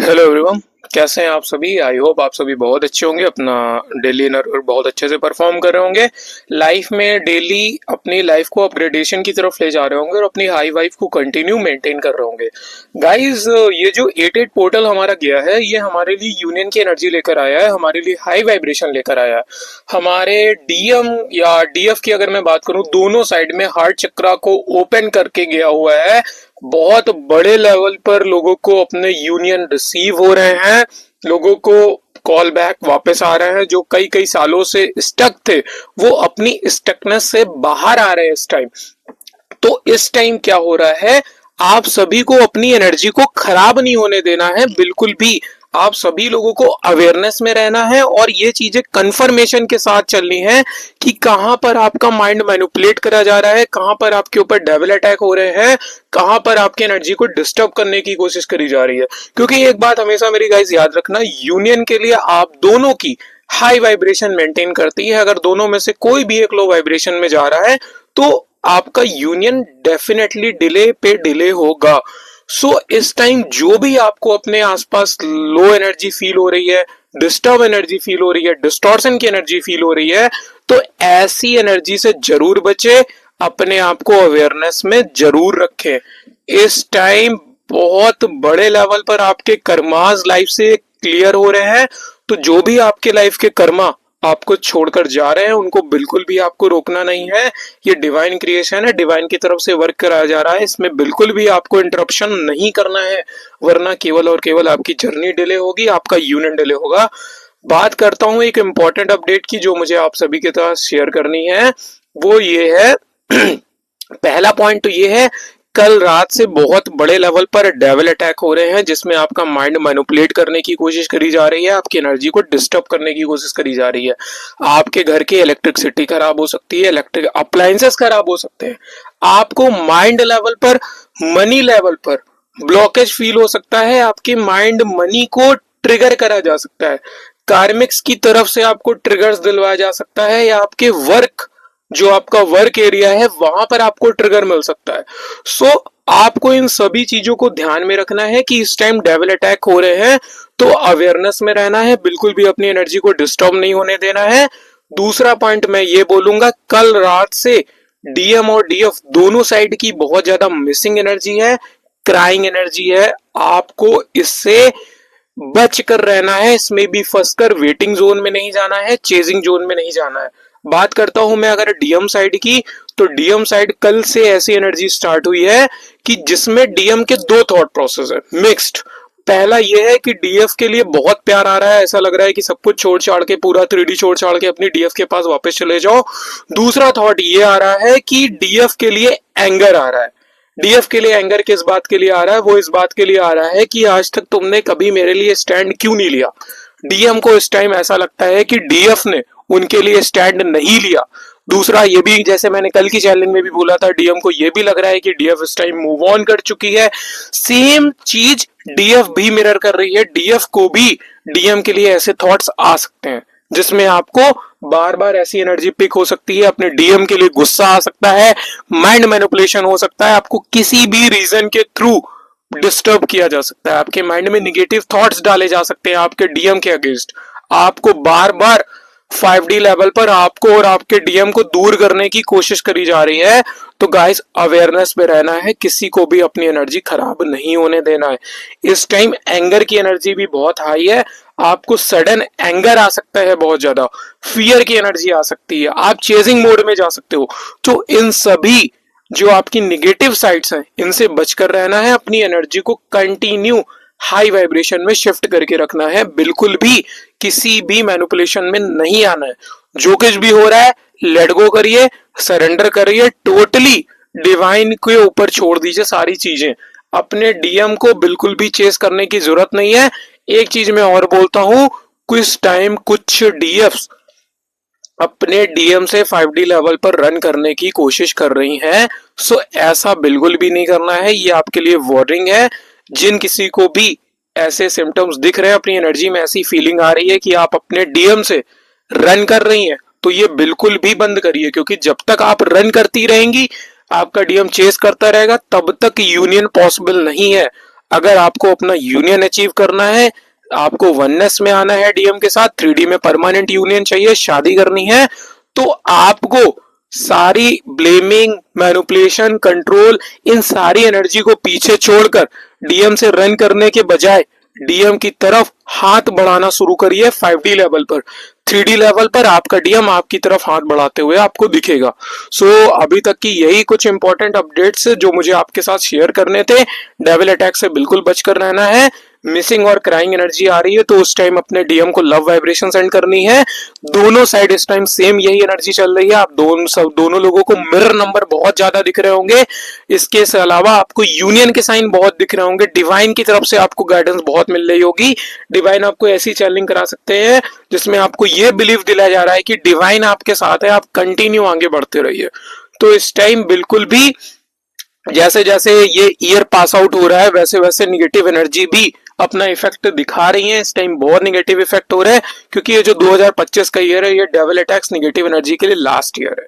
Hello everyone, कैसे हैं आप सभी। आई होप आप सभी बहुत अच्छे होंगे, अपना डेली वर्क बहुत अच्छे से परफॉर्म कर रहे होंगे। लाइफ में डेली अपनी लाइफ को अपग्रेडेशन की तरफ ले जा रहे होंगे और अपनी हाई वाइफ को कंटिन्यू मेंटेन कर रहे होंगे। गाइस, ये जो 88 पोर्टल हमारा गया है, ये हमारे लिए यूनियन की एनर्जी लेकर आया है, हमारे लिए हाई वाइब्रेशन लेकर आया है। हमारे डीएम या डीएफ की अगर मैं बात करूं, दोनों साइड में हार्ट चक्रा को ओपन करके गया हुआ है। बहुत बड़े लेवल पर लोगों को अपने यूनियन रिसीव हो रहे हैं, लोगों को कॉल बैक वापस आ रहे हैं। जो कई कई सालों से स्टक थे, वो अपनी स्टकनेस से बाहर आ रहे हैं इस टाइम। तो इस टाइम क्या हो रहा है, आप सभी को अपनी एनर्जी को खराब नहीं होने देना है बिल्कुल भी। आप सभी लोगों को अवेयरनेस में रहना है और ये चीजें कंफर्मेशन के साथ चलनी है कि कहां पर आपका माइंड मैनिपुलेट करा जा रहा है, कहां पर आपके ऊपर डेविल अटैक हो रहे हैं, कहां पर आपकी एनर्जी को डिस्टर्ब करने की कोशिश करी जा रही है। क्योंकि एक बात हमेशा मेरी गाइस याद रखना, यूनियन के लिए आप दोनों की हाई वाइब्रेशन मेंटेन करती है। अगर दोनों में से कोई भी एक लो वाइब्रेशन में जा रहा है तो आपका यूनियन डेफिनेटली डिले पे डिले होगा। इस टाइम जो भी आपको अपने आसपास लो एनर्जी फील हो रही है, डिस्टर्ब एनर्जी फील हो रही है, डिस्टॉर्शन की एनर्जी फील हो रही है, तो ऐसी एनर्जी से जरूर बचे, अपने आप को अवेयरनेस में जरूर रखें। इस टाइम बहुत बड़े लेवल पर आपके कर्मास लाइफ से क्लियर हो रहे हैं। तो जो भी आपके लाइफ के कर्मा आपको छोड़कर जा रहे हैं, उनको बिल्कुल भी आपको रोकना नहीं है। ये डिवाइन क्रिएशन है, डिवाइन की तरफ से वर्क कराया जा रहा है, इसमें बिल्कुल भी आपको इंटरप्शन नहीं करना है, वरना केवल और केवल आपकी जर्नी डिले होगी, आपका यूनियन डिले होगा। बात करता हूं एक इंपॉर्टेंट अपडेट की, जो मुझे आप सभी के साथ शेयर करनी है। वो ये है पहला पॉइंट तो ये है, कल रात से बहुत बड़े लेवल पर डेविल अटैक हो रहे हैं, जिसमें आपका माइंड मैनिपुलेट करने की कोशिश करी जा रही है, आपकी एनर्जी को डिस्टर्ब करने की कोशिश करी जा रही है। आपके घर की इलेक्ट्रिसिटी खराब हो सकती है, इलेक्ट्रिक अप्लायंसेस खराब हो सकते हैं, आपको माइंड लेवल पर, मनी लेवल पर ब्लॉकेज फील हो सकता है, आपके माइंड मनी को ट्रिगर करा जा सकता है, कार्मिक्स की तरफ से आपको ट्रिगर्स दिलवाया जा सकता है, या आपके वर्क, जो आपका वर्क एरिया है, वहां पर आपको ट्रिगर मिल सकता है। आपको इन सभी चीजों को ध्यान में रखना है कि इस टाइम डेविल अटैक हो रहे हैं, तो अवेयरनेस में रहना है, बिल्कुल भी अपनी एनर्जी को डिस्टर्ब नहीं होने देना है। दूसरा पॉइंट मैं ये बोलूंगा, कल रात से डीएम और डीएफ दोनों साइड की बहुत ज्यादा मिसिंग एनर्जी है, क्राइंग एनर्जी है। आपको इससे बच कर रहना है, इसमें भी फंसकर वेटिंग जोन में नहीं जाना है, चेजिंग जोन में नहीं जाना है। बात करता हूं मैं अगर डीएम साइड की, तो डीएम साइड कल से ऐसी एनर्जी स्टार्ट हुई है कि जिसमें डीएम के दो थॉट प्रोसेस है, मिक्स्ड। पहला यह है कि डीएफ के लिए बहुत प्यार आ रहा है, ऐसा लग रहा है कि सब कुछ छोड़ छाड़ के, पूरा 3D छोड़ छाड़ के अपनी डीएफ के पास वापस चले जाओ। दूसरा थॉट ये आ रहा है कि डीएफ के लिए एंगर आ रहा है। डीएफ के लिए एंगर किस बात के लिए आ रहा है, वो इस बात के लिए आ रहा है कि आज तक तुमने कभी मेरे लिए स्टैंड क्यों नहीं लिया। डीएम को इस टाइम ऐसा लगता है कि डीएफ ने उनके लिए स्टैंड नहीं लिया। दूसरा ये भी, जैसे मैंने कल की चैलेंज में भी बोला था, डीएम को ये भी लग रहा है कि डीएफ इस टाइम मूव ऑन कर चुकी है। सेम चीज डीएफ भी मिरर कर रही है, डीएफ को भी डीएम के लिए ऐसे थॉट्स आ सकते हैं, जिसमें आपको बार बार ऐसी एनर्जी पिक हो सकती है, अपने डीएम के लिए गुस्सा आ सकता है, माइंड मैनिपुलेशन हो सकता है, आपको किसी भी रीजन के थ्रू डिस्टर्ब किया जा सकता है, आपके माइंड में निगेटिव थॉट्स डाले जा सकते हैं आपके डीएम के अगेंस्ट। आपको बार बार 5D लेवल पर आपको और आपके डीएम को दूर करने की कोशिश करी जा रही है। तो गाइस, अवेयरनेस में रहना है, किसी को भी अपनी एनर्जी खराब नहीं होने देना है। इस टाइम एंगर की एनर्जी भी बहुत हाई है, आपको सडन एंगर आ सकता है, बहुत ज्यादा फियर की एनर्जी आ सकती है, आप चेजिंग मोड में जा सकते हो। तो इन सभी जो आपकी निगेटिव साइड्स हैं, इनसे बचकर रहना है, अपनी एनर्जी को कंटिन्यू हाई वाइब्रेशन में शिफ्ट करके रखना है, बिल्कुल भी किसी भी मैनिपुलेशन में नहीं आना है। जो कुछ भी हो रहा है, लेट गो करिए, सरेंडर करिए, टोटली डिवाइन के ऊपर छोड़ दीजिए सारी चीजें। अपने डीएम को बिल्कुल भी चेस करने की जरूरत नहीं है। एक चीज मैं और बोलता हूं, कुछ टाइम कुछ डीएफ्स अपने डीएम से 5D लेवल पर रन करने की कोशिश कर रही हैं। ऐसा बिल्कुल भी नहीं करना है, ये आपके लिए वार्निंग है। जिन किसी को भी ऐसे सिम्टम्स दिख रहे हैं, अपनी एनर्जी में ऐसी फीलिंग आ रही है कि आप अपने डीएम से रन कर रही हैं, तो ये बिल्कुल भी बंद करिए, क्योंकि जब तक आप रन करती रहेंगी, आपका डीएम चेस करता रहेगा, तब तक यूनियन पॉसिबल नहीं है। अगर आपको अपना यूनियन अचीव करना है, आपको वननेस में आना है डीएम के साथ, 3D में परमानेंट यूनियन चाहिए, शादी करनी है, तो आपको सारी ब्लेमिंग, मैनिपुलेशन, कंट्रोल, इन सारी एनर्जी को पीछे छोड़कर डीएम से रन करने के बजाय डीएम की तरफ हाथ बढ़ाना शुरू करिए 5D लेवल पर। 3D लेवल पर आपका डीएम आपकी तरफ हाथ बढ़ाते हुए आपको दिखेगा। अभी तक की यही कुछ इंपॉर्टेंट अपडेट्स जो मुझे आपके साथ शेयर करने थे। डेविल अटैक से बिल्कुल बचकर रहना है। मिसिंग और क्राइंग एनर्जी आ रही है तो उस टाइम अपने डीएम को लव वाइब्रेशन सेंड करनी है। दोनों साइड इस टाइम सेम यही एनर्जी चल रही है। आप दोनों लोगों को मिरर नंबर बहुत ज्यादा दिख रहे होंगे। इसके अलावा आपको यूनियन के साइन बहुत दिख रहे होंगे। डिवाइन की तरफ से आपको गाइडेंस बहुत मिल रही होगी। डिवाइन आपको ऐसी चैनलिंग करा सकते हैं जिसमें आपको यह बिलीव दिलाया जा रहा है कि डिवाइन आपके साथ है, आप कंटिन्यू आगे बढ़ते रहिए। तो इस टाइम बिल्कुल भी जैसे जैसे ये ईयर पास आउट हो रहा है वैसे वैसे निगेटिव एनर्जी भी अपना इफेक्ट दिखा रही है। इस टाइम बहुत निगेटिव इफेक्ट हो रहा है क्योंकि ये जो 2025 का ईयर है ये डेविल अटैक्स निगेटिव एनर्जी के लिए लास्ट ईयर है।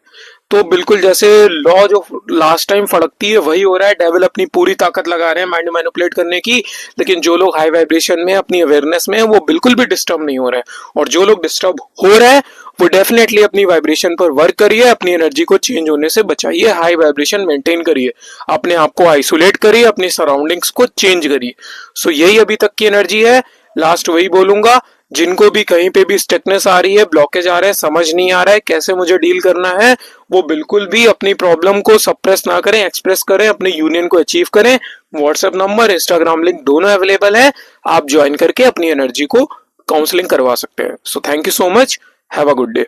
तो बिल्कुल जैसे लॉ जो लास्ट टाइम फड़कती है वही हो रहा है। डेविल अपनी पूरी ताकत लगा रहे हैं माइंड मैनिपुलेट करने की, लेकिन जो लोग हाई वाइब्रेशन में अपनी अवेयरनेस में है वो बिल्कुल भी डिस्टर्ब नहीं हो रहे हैं। और जो लोग डिस्टर्ब हो रहे हैं वो डेफिनेटली अपनी वाइब्रेशन पर वर्क करिए, अपनी एनर्जी को चेंज होने से बचाइए, हाई वाइब्रेशन मेंटेन करिए, अपने आप को आइसोलेट करिए, अपनी सराउंडिंग्स को चेंज करिए। यही अभी तक की एनर्जी है। लास्ट वही बोलूंगा, जिनको भी कहीं पे भी स्टकनेस आ रही है, ब्लॉकेज आ रहा है, समझ नहीं आ रहा है कैसे मुझे डील करना है, वो बिल्कुल भी अपनी प्रॉब्लम को सप्रेस ना करें, एक्सप्रेस करें, अपने यूनियन को अचीव करें। व्हाट्सएप नंबर, इंस्टाग्राम लिंक दोनों अवेलेबल है। आप ज्वाइन करके अपनी एनर्जी को काउंसलिंग करवा सकते हैं। Thank you so much, have a good day.